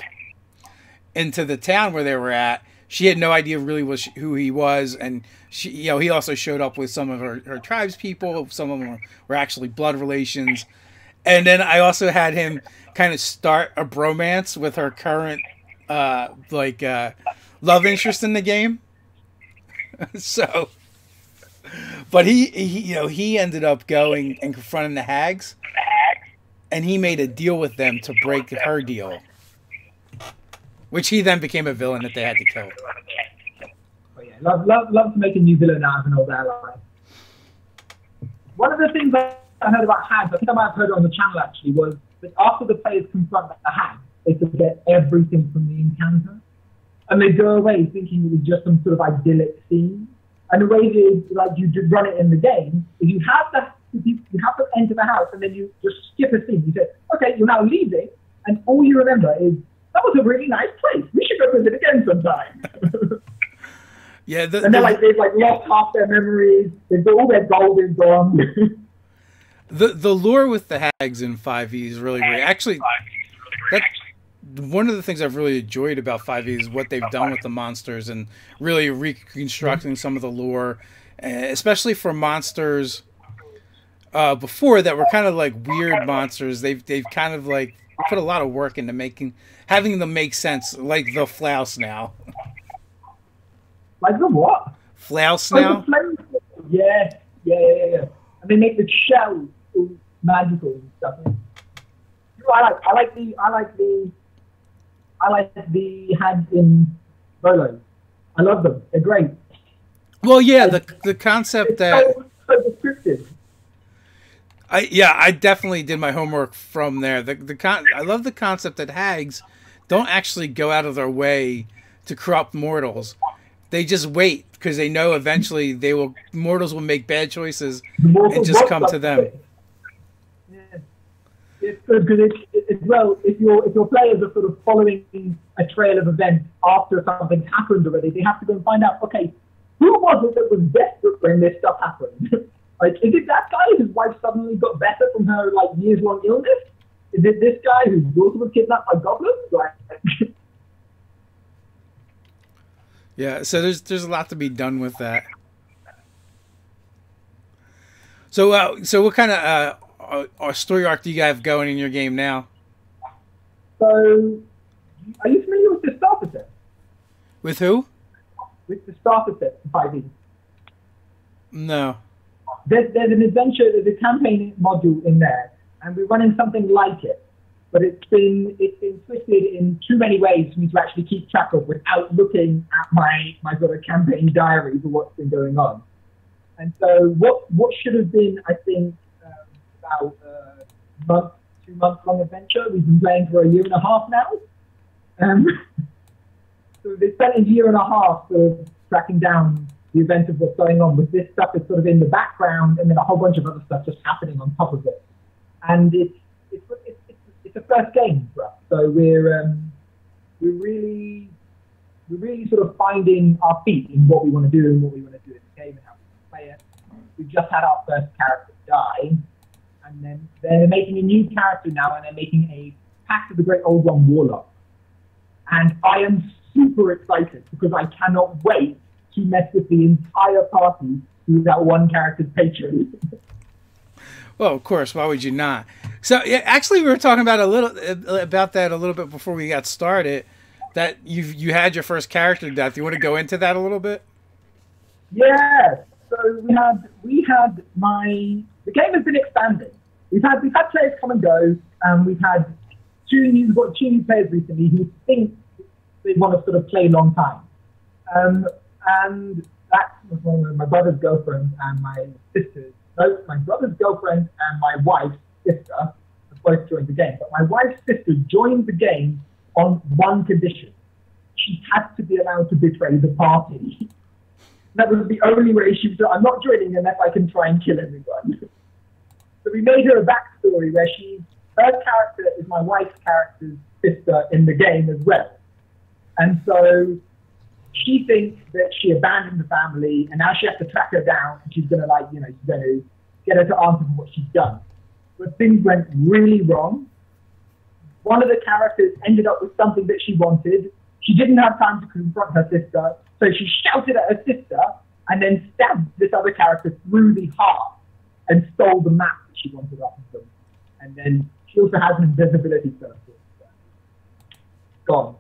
into the town where they were at. She had no idea really who he was, and he also showed up with some of her tribe's people. Some of them were actually blood relations. And then I also had him kind of start a bromance with her current love interest in the game. So, but he ended up going and confronting the hags, and he made a deal with them to break her deal, which he then became a villain that they had to kill. Oh yeah, love to make a new villain out of an old ally. One of the things I heard about hags, I think I might have heard it on the channel actually, was that after the players confront the hag, they forget everything from the encounter. And they go away thinking it was just some sort of idyllic scene. And the way you run it in the game is you have to enter the house and then you just skip a scene. You say, okay, you're now leaving, and all you remember is, that was a really nice place. We should go visit again sometime. Yeah, and they've lost half their memories. All their gold is gone. The lore with the hags in 5e is really great. Actually, one of the things I've really enjoyed about 5e is what they've done with the monsters and really reconstructing some of the lore, especially for monsters before that were kind of like weird monsters. They've kind of like put a lot of work into having them make sense, like the Flouse now. Like the what? Flouse now? Yeah. And they make the shell all magical and stuff. I like the hags in Bolos. I love them. They're great. Well, yeah, the concept that so descriptive. I definitely did my homework from there. I love the concept that hags don't actually go out of their way to corrupt mortals. They just wait because they know eventually mortals will make bad choices and just come to them. Yeah. It's good because if your players are sort of following a trail of events after something's happened already, they have to go and find out, okay, who was it that was desperate when this stuff happened? Like, is it that guy whose wife suddenly got better from her years-long illness? Is it this guy whose daughter was kidnapped by goblins? Yeah, so there's a lot to be done with that. So what kind of story arc do you guys have going in your game now? So, are you familiar with the starter set? With who? With the starter set for 5e. No. There's an adventure, there's a campaign module in there, and we're running something like it. But it's been twisted in too many ways for me to actually keep track of without looking at my sort of campaign diary for what's been going on. And so what should have been, I think, about a 2 month long adventure, we've been playing for 1.5 years now. So they spent 1.5 years sort of tracking down the event of what's going on, with this stuff that's sort of in the background and then a whole bunch of other stuff just happening on top of it. And it's a first game for us, so we're really sort of finding our feet in what we want to do and what we want to do in the game and how we want to play it. We've just had our first character die, and then they're making a new character now, and they're making a Pact of the Great Old One Warlock. And I am super excited because I cannot wait to mess with the entire party through that one character's patron. Well, of course. Why would you not? So, yeah, actually, we were talking about that a little bit before we got started. That you had your first character death. You want to go into that a little bit? Yeah. So we had the game has been expanding. We've had players come and go, and we've had two new players recently who think they want to sort of play a long time. And that's my brother's girlfriend and my sister's. So my brother's girlfriend and my wife's sister have both joined the game. But my wife's sister joined the game on one condition. She had to be allowed to betray the party. That was the only way she was. I'm not joining unless I can try and kill everyone. So we made her a backstory where her character is my wife's character's sister in the game as well. And so she thinks that she abandoned the family, and now she has to track her down, and she's going to she's going to get her to answer for what she's done. But things went really wrong. One of the characters ended up with something that she wanted. She didn't have time to confront her sister, so she shouted at her sister and then stabbed this other character through the heart and stole the map that she wanted off of them. And then she also has an invisibility circle. Gone.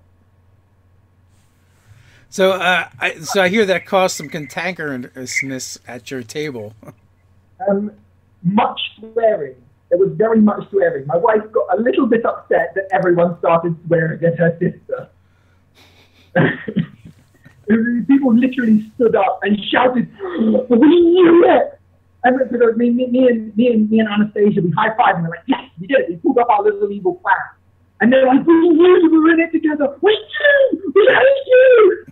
So, I hear that caused some cantankerousness at your table. Much swearing. There was very much swearing. My wife got a little bit upset that everyone started swearing at her sister. People literally stood up and shouted, "We knew it!" And so me and Anastasia, we high-fived and we're like, "Yes, we did it. We pulled up our little evil plan." And they're like, "We knew we were in it together. We knew! We hate you!"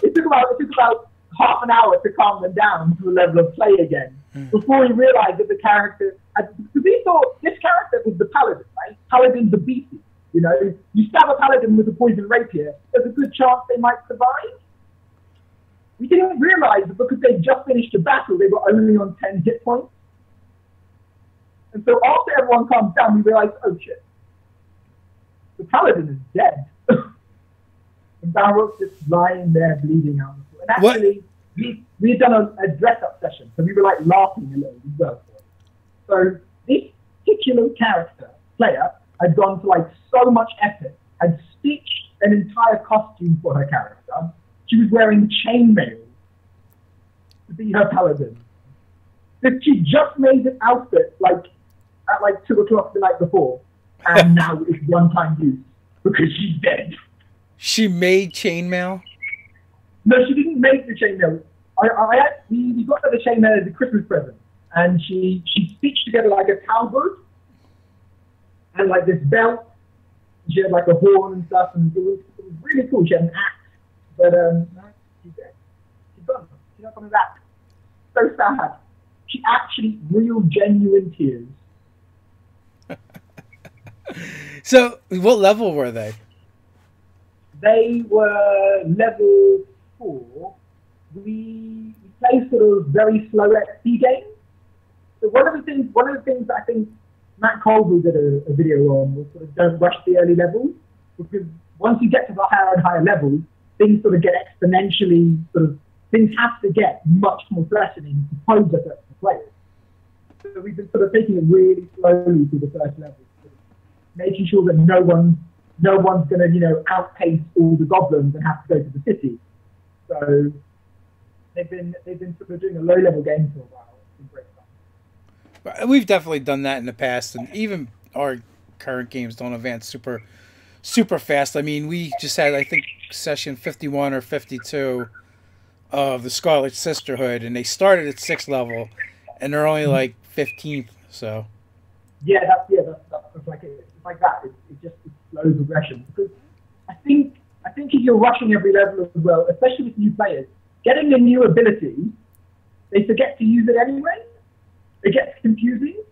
It took about half an hour to calm them down to a level of play again before we realized that the character, because we thought this character was the paladin, right? Paladins are beastie. You know, you stab a paladin with a poison rapier, there's a good chance they might survive. We didn't realize that because they just finished a battle, they were only on 10 hit points. And so after everyone calms down, we realized, oh shit, the paladin is dead. And Balrog's just lying there bleeding out. And actually, we had done a dress-up session, so we were like laughing a little as well. So this particular player, had gone to like so much effort, had stitched an entire costume for her character. She was wearing chainmail to be her paladin. So she just made this outfit like at like 2 o'clock the night before, and now it's one-time use because she's dead. She made chainmail? No, she didn't make the chainmail. We got her the chainmail as a Christmas present, and she stitched together like a cowboy and like this belt. She had like a horn and stuff, and it was really cool. She had an axe, but no, she's dead. She's gone. She's not coming back. So sad. She actually real genuine tears. So, what level were they? They were level 4. We play sort of very slow XP games. So one of the things I think Matt Colville did a video on was sort of don't rush the early levels, because once you get to the higher and higher levels, things sort of get exponentially things have to get much more threatening to pose a threat to players. So we've been sort of taking it really slowly through the first level, sort of making sure that no one's going to outpace all the goblins and have to go to the city. So they've been sort of doing a low level game for a while. It's been great fun. We've definitely done that in the past, and even our current games don't advance super fast. I mean, we just had, I think, session 51 or 52 of the Scarlet Sisterhood, and they started at 6th level, and they're only like 15th. So that's like it. It's like that. It's slow progression, because I think if you're rushing every level as well, especially with new players, getting a new ability, they forget to use it anyway. It gets confusing,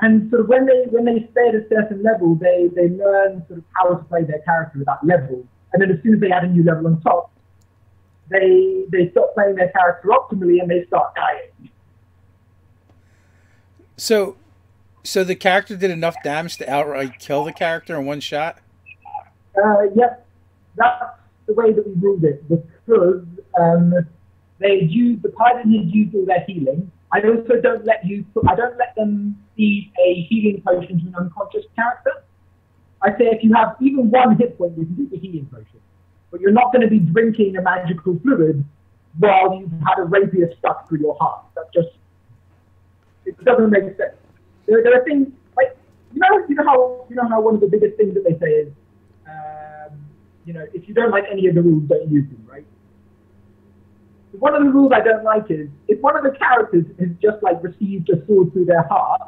and sort of when they stay at a certain level, they learn sort of how to play their character at that level, and then as soon as they add a new level on top, they stop playing their character optimally and they start dying. So the character did enough damage to outright kill the character in one shot? Yep, that's the way that we ruled it, because the paladin had used all their healing. I also don't let them feed a healing potion to an unconscious character. I say if you have even 1 hit point, you can take a healing potion, but you're not going to be drinking a magical fluid while you've had a rapier stuck through your heart. It doesn't make sense. There are things like you know how one of the biggest things that they say is if you don't like any of the rules, don't use them, right? One of the rules I don't like is if one of the characters has just like received a sword through their heart,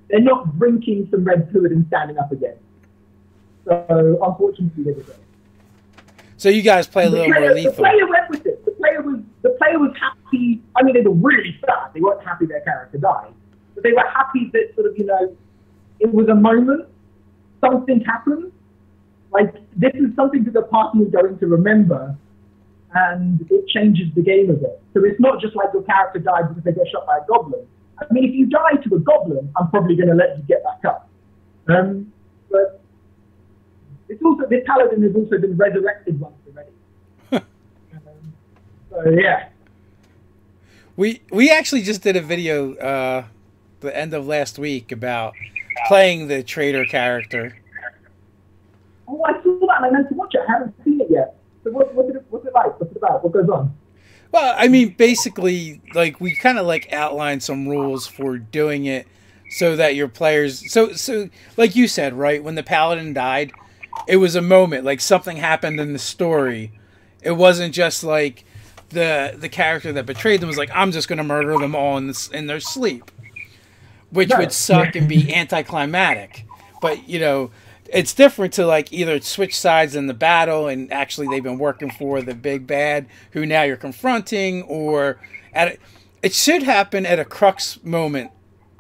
they're not drinking some red fluid and standing up again. So unfortunately, they did. So you guys play a little more lethal. The player went with it. The player was happy. I mean, they were really sad. They weren't happy their character died, but they were happy that sort of it was a moment. Something happened. Like this is something that the party is going to remember. And it changes the game a bit. So it's not just like your character died because they got shot by a goblin. I mean, if you die to a goblin, I'm probably going to let you get back up. But it's also, this paladin has also been resurrected once already. So yeah. We actually just did a video the end of last week about playing the traitor character. Oh, I saw that and I meant to watch it. I haven't seen it yet. So what's it like? What's it about? What goes on? Well, I mean, basically, like we kind of like outlined some rules for doing it so that your players. So like you said, right? When the paladin died, it was a moment, like something happened in the story, It wasn't just like the character that betrayed them was like, I'm just going to murder them all in their sleep, which would suck and be anticlimactic. But, you know, it's different to like either switch sides in the battle and actually they've been working for the big bad who now you're confronting, or it should happen at a crux moment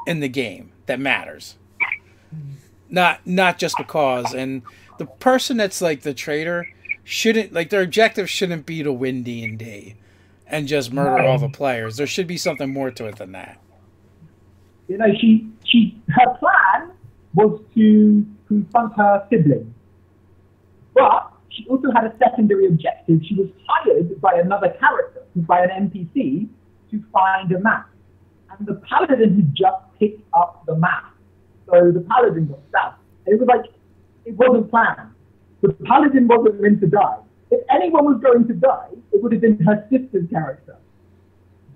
in the game that matters. Not just because. And the person that's like the traitor shouldn't, like, their objective shouldn't be to win D&D and just murder all the players. There should be something more to it than that. You know, her plan was to confront her siblings. But she also had a secondary objective. She was hired by another character, by an NPC, to find a map. And the paladin had just picked up the map. So the paladin got stabbed. It was like, it wasn't planned. The paladin wasn't meant to die. If anyone was going to die, it would have been her sister's character.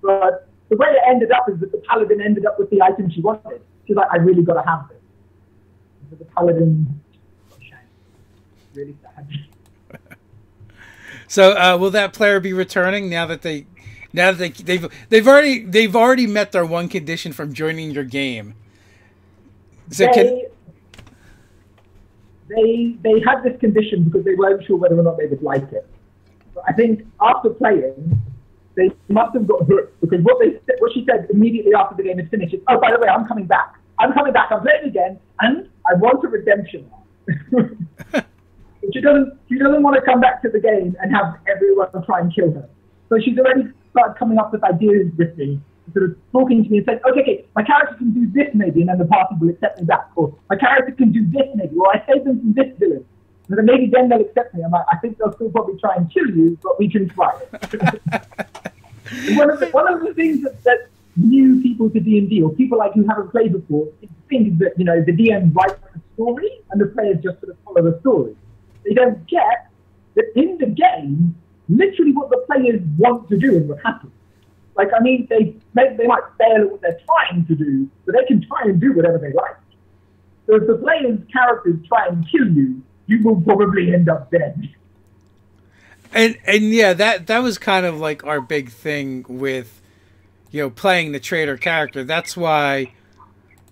But the way it ended up is that the paladin ended up with the item she wanted. She's like, I really got to have this. So the paladin, oh, shame. Really sad. So will that player be returning now that they've already met their one condition from joining your game? So they had this condition because they weren't sure whether or not they would like it. But I think after playing, they must have got hooked, because what she said immediately after the game had finished is, oh, by the way, I'm coming back. I'm playing again, and I want a redemption arc. She doesn't want to come back to the game and have everyone try and kill her. So she's already started coming up with ideas with me, sort of talking to me and saying, okay, my character can do this maybe, and then the party will accept me back. Or my character can do this maybe, or I save them from this villain. And then maybe then they'll accept me. I'm like, I think they'll still probably try and kill you, but we can try it. one of the things that new people to D&D, or people like who haven't played before, think that, you know, the DM writes a story and the players just sort of follow the story. They don't get that in the game, literally what the players want to do is what happens. Like, I mean, they might fail at what they're trying to do, but they can try and do whatever they like. So if the players' characters try and kill you, you will probably end up dead. And yeah, that was kind of like our big thing with, you know, playing the traitor character. That's why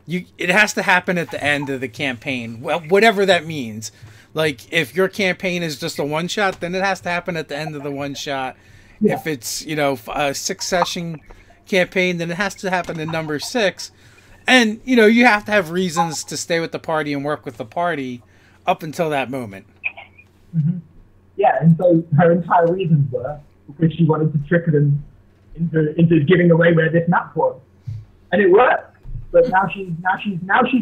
it has to happen at the end of the campaign, well, whatever that means. Like, if your campaign is just a one-shot, then it has to happen at the end of the one-shot. Yeah. If it's, you know, a 6-session campaign, then it has to happen in number 6. And, you know, you have to have reasons to stay with the party and work with the party up until that moment. Mm-hmm. Yeah, and so her entire reasons were because she wanted to trick them into giving away where this map was. And it worked. But now she's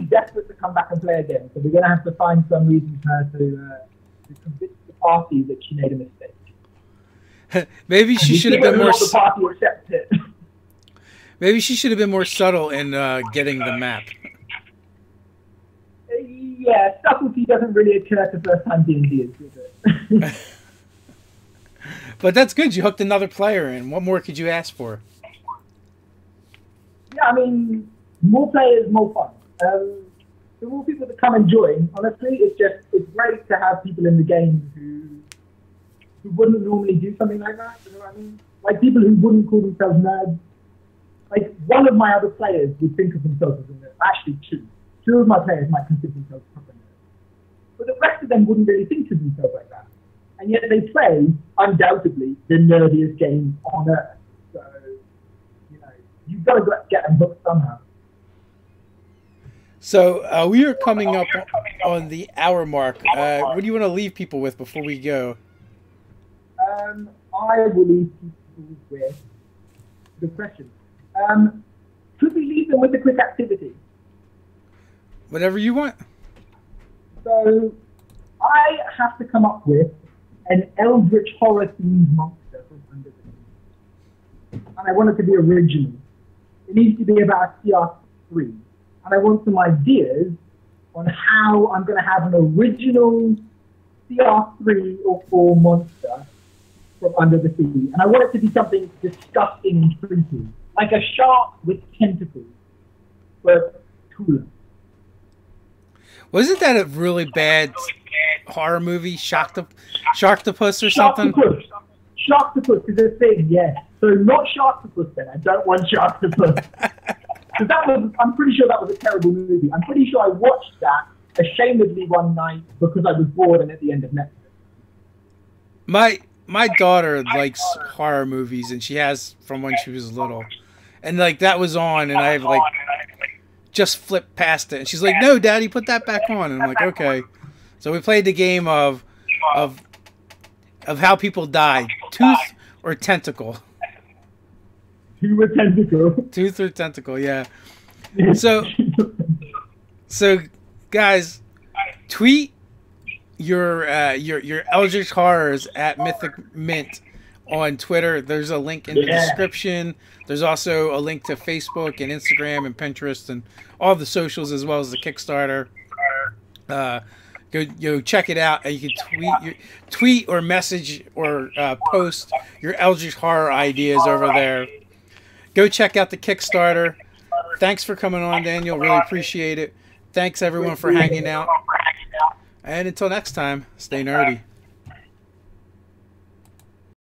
desperate to come back and play again. So we're going to have to find some reason for her to convince the party that she made a mistake. Maybe she should have been more. The party accepts it. Maybe she should have been more subtle in getting the map. Yeah, subtlety doesn't really occur to first-time D&Ders, does it? But that's good. You hooked another player in. What more could you ask for? Yeah, I mean, more players, more fun. The more people that come and join, honestly, it's great to have people in the game who wouldn't normally do something like that. You know what I mean? Like people who wouldn't call themselves nerds. Like one of my other players would think of themselves as a nerd. Actually, two of my players might consider themselves proper nerds. But the rest of them wouldn't really think of themselves like that. And yet they play, undoubtedly, the nerdiest game on earth. So, you know, you've got to get them hooked somehow. So we are coming up on the hour mark. What do you want to leave people with before we go? I will leave people with the question. Could we leave them with a quick activity? Whatever you want. So I have to come up with an eldritch horror themed monster from under the sea. And I want it to be original. It needs to be about CR3. And I want some ideas on how I'm going to have an original CR3 or 4 monster from under the sea. And I want it to be something disgusting and creepy. Like a shark with tentacles, but cooler. Wasn't that a really bad horror movie, Sharktopus or something? Sharktopus is a thing, yes. So not Sharktopus then. I don't want Sharktopus. Because that was, I'm pretty sure that was a terrible movie. I'm pretty sure I watched that ashamedly one night because I was bored and at the end of Netflix. My daughter likes horror movies, and she has from when she was little. And like that was on, and I've like just flipped past it. And she's like, "No, Daddy, put that back on." And I'm like, "Okay." So we played the game of how people die, tooth or tentacle. Tooth or tentacle. Tooth or tentacle, yeah. So guys, tweet your Eldritch Horrors at Mythic Mint on Twitter. There's a link in the description. There's also a link to Facebook and Instagram and Pinterest and all the socials, as well as the Kickstarter. Go check it out, and you can tweet or message or post your Eldritch Horror ideas over there. Go check out the Kickstarter. Thanks for coming on, Daniel. Really appreciate it. Thanks everyone for hanging out. And until next time, stay nerdy.